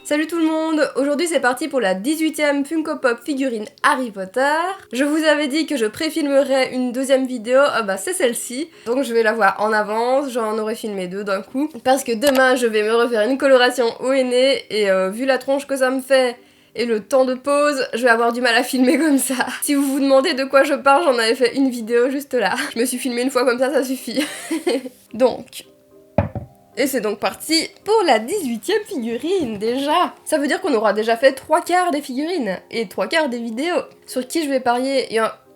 Salut tout le monde! Aujourd'hui c'est parti pour la 18e Funko Pop figurine Harry Potter. Je vous avais dit que je préfilmerais une deuxième vidéo, c'est celle-ci. Donc je vais la voir en avance, j'en aurais filmé deux d'un coup. Parce que demain je vais me refaire une coloration au henné et vu la tronche que ça me fait et le temps de pause, je vais avoir du mal à filmer comme ça. Si vous vous demandez de quoi je parle, j'en avais fait une vidéo juste là. Je me suis filmée une fois comme ça suffit. Donc... Et c'est donc parti pour la 18e figurine, déjà. Ça veut dire qu'on aura déjà fait 3/4 des figurines, et 3/4 des vidéos. Sur qui je vais parier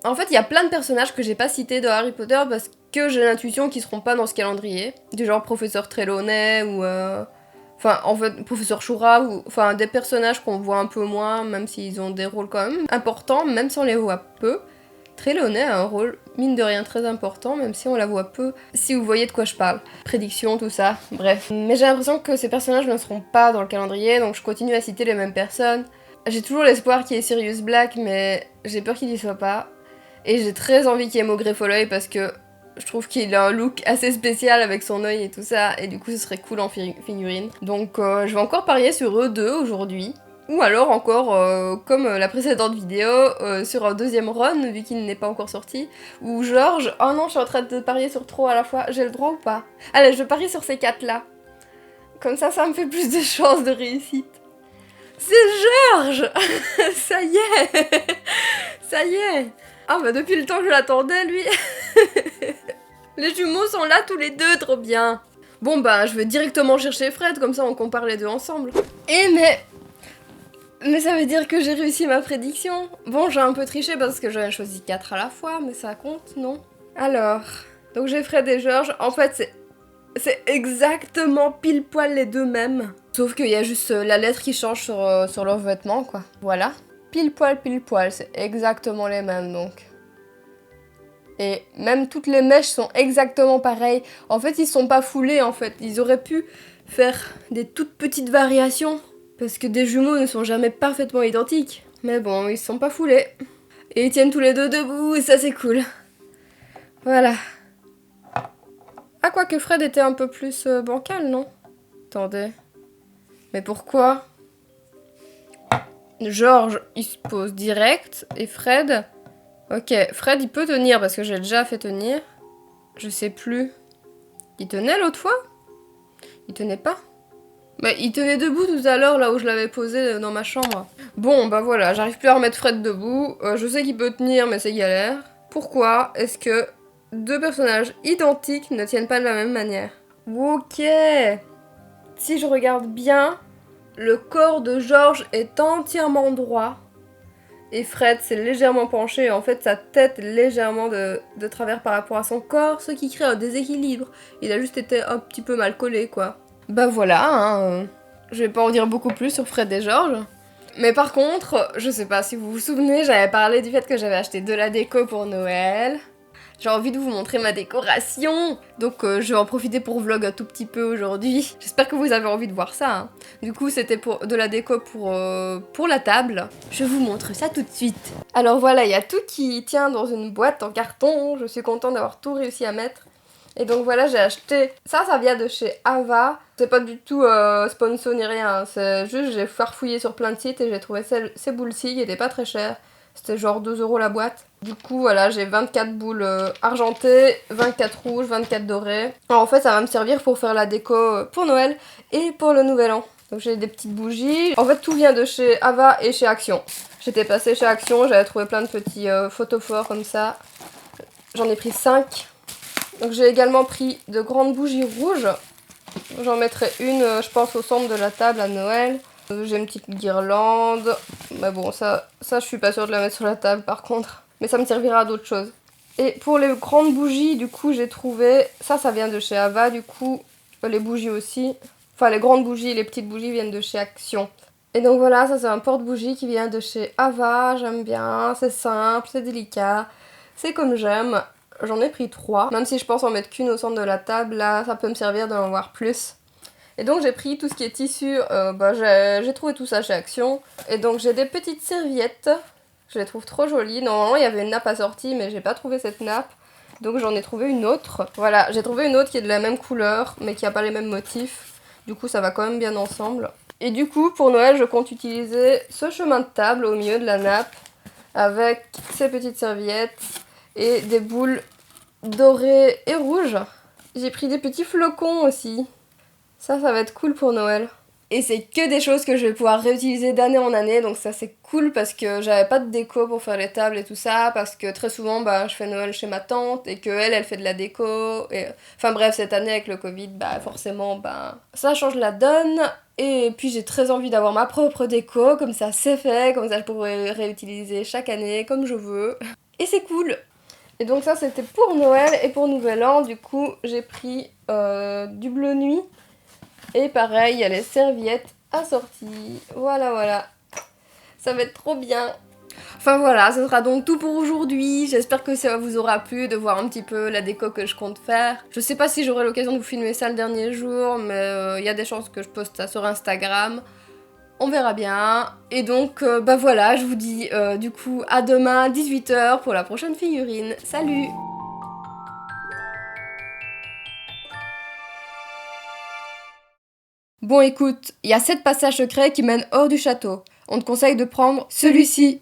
En fait, il y a plein de personnages que j'ai pas cités dans Harry Potter parce que j'ai l'intuition qu'ils seront pas dans ce calendrier. Du genre Professeur Trelawney ou... Enfin, en fait, Professeur Shura, ou... Enfin, des personnages qu'on voit un peu moins, même s'ils ont des rôles quand même importants, même si on les voit peu. Trelawney a un rôle, mine de rien, très important, même si on la voit peu, si vous voyez de quoi je parle. Prédiction, tout ça, bref. Mais j'ai l'impression que ces personnages ne seront pas dans le calendrier, donc je continue à citer les mêmes personnes. J'ai toujours l'espoir qu'il y ait Sirius Black, mais j'ai peur qu'il y soit pas. Et j'ai très envie qu'il y ait Maugrey Folleuil, parce que je trouve qu'il a un look assez spécial avec son œil et tout ça, et du coup ce serait cool en figurine. Donc je vais encore parier sur eux deux aujourd'hui. Ou alors encore, comme la précédente vidéo, sur un deuxième run, vu qu'il n'est pas encore sorti, ou George... Oh non, je suis en train de parier sur trop à la fois, j'ai le droit ou pas? Allez, je parie sur ces 4-là. Comme ça me fait plus de chances de réussite. C'est George. Ça y est. Ça y est. Ah bah depuis le temps que je l'attendais, lui. Les jumeaux sont là tous les deux, trop bien. Bon bah, je vais directement chercher Fred, comme ça on compare les deux ensemble. Mais ça veut dire que j'ai réussi ma prédiction. Bon, j'ai un peu triché parce que j'en ai choisi 4 à la fois, mais ça compte, non? Alors, donc j'ai Fred et George. En fait, c'est exactement pile poil les deux mêmes. Sauf qu'il y a juste la lettre qui change sur leurs vêtements, quoi. Voilà. Pile poil, c'est exactement les mêmes, donc. Et même toutes les mèches sont exactement pareilles. En fait, ils sont pas foulés, en fait. Ils auraient pu faire des toutes petites variations. Parce que des jumeaux ne sont jamais parfaitement identiques. Mais bon, ils se sont pas foulés. Et ils tiennent tous les deux debout, et ça c'est cool. Voilà. Ah, quoique Fred était un peu plus bancal, non? Attendez. Mais pourquoi? George, il se pose direct, et Fred... Ok, Fred, il peut tenir, parce que j'ai déjà fait tenir. Je sais plus. Il tenait l'autre fois? Il tenait pas? Bah, il tenait debout tout à l'heure, là où je l'avais posé dans ma chambre. Bon, bah voilà, j'arrive plus à remettre Fred debout. Je sais qu'il peut tenir, mais c'est galère. Pourquoi est-ce que deux personnages identiques ne tiennent pas de la même manière? Ok. Si je regarde bien, le corps de George est entièrement droit. Et Fred s'est légèrement penché. En fait, sa tête est légèrement de travers par rapport à son corps, ce qui crée un déséquilibre. Il a juste été un petit peu mal collé, quoi. Bah voilà, hein, je vais pas en dire beaucoup plus sur Fred et George. Mais par contre, je sais pas si vous vous souvenez, j'avais parlé du fait que j'avais acheté de la déco pour Noël. J'ai envie de vous montrer ma décoration. Donc je vais en profiter pour vlog un tout petit peu aujourd'hui. J'espère que vous avez envie de voir ça. Hein. Du coup, c'était de la déco pour la table. Je vous montre ça tout de suite. Alors voilà, il y a tout qui tient dans une boîte en carton. Je suis contente d'avoir tout réussi à mettre. Et donc voilà, j'ai acheté... Ça vient de chez Ava. C'est pas du tout sponsor ni rien. C'est juste, j'ai farfouillé sur plein de sites et j'ai trouvé ces boules-ci qui étaient pas très chères. C'était genre 2 € la boîte. Du coup, voilà, j'ai 24 boules argentées, 24 rouges, 24 dorées. Alors en fait, ça va me servir pour faire la déco pour Noël et pour le Nouvel An. Donc j'ai des petites bougies. En fait, tout vient de chez Ava et chez Action. J'étais passée chez Action, j'avais trouvé plein de petits photophores comme ça. J'en ai pris 5. Donc j'ai également pris de grandes bougies rouges. J'en mettrai une, je pense, au centre de la table à Noël. J'ai une petite guirlande. Mais bon, ça je suis pas sûre de la mettre sur la table par contre. Mais ça me servira à d'autres choses. Et pour les grandes bougies, du coup, j'ai trouvé... Ça vient de chez Ava, du coup. Les bougies aussi. Enfin, les grandes bougies et les petites bougies viennent de chez Action. Et donc voilà, ça c'est un porte-bougie qui vient de chez Ava. J'aime bien, c'est simple, c'est délicat. C'est comme j'aime. J'en ai pris 3, même si je pense en mettre qu'une au centre de la table, là ça peut me servir d'en avoir plus. Et donc j'ai pris tout ce qui est tissu, j'ai trouvé tout ça chez Action. Et donc j'ai des petites serviettes, je les trouve trop jolies. Normalement il y avait une nappe assortie mais j'ai pas trouvé cette nappe. Donc j'en ai trouvé une autre. Voilà, j'ai trouvé une autre qui est de la même couleur mais qui a pas les mêmes motifs. Du coup ça va quand même bien ensemble. Et du coup, pour Noël, je compte utiliser ce chemin de table au milieu de la nappe avec ces petites serviettes et des boules dorées et rouges. J'ai pris des petits flocons aussi. Ça va être cool pour Noël. Et c'est que des choses que je vais pouvoir réutiliser d'année en année, donc ça c'est cool parce que j'avais pas de déco pour faire les tables et tout ça, parce que très souvent bah, je fais Noël chez ma tante et que elle fait de la déco. Et... Enfin bref, cette année avec le Covid, bah forcément bah, ça change la donne. Et puis j'ai très envie d'avoir ma propre déco, comme ça c'est fait, comme ça je pourrais réutiliser chaque année comme je veux. Et c'est cool. Et donc ça c'était pour Noël et pour Nouvel An, du coup j'ai pris du bleu nuit. Et pareil, il y a les serviettes assorties. Voilà, voilà. Ça va être trop bien. Enfin voilà, ce sera donc tout pour aujourd'hui. J'espère que ça vous aura plu de voir un petit peu la déco que je compte faire. Je sais pas si j'aurai l'occasion de vous filmer ça le dernier jour, mais il y a des chances que je poste ça sur Instagram. On verra bien. Et donc, bah voilà, je vous dis du coup à demain 18h pour la prochaine figurine. Salut! Bon écoute, il y a 7 passages secrets qui mènent hors du château. On te conseille de prendre celui-ci.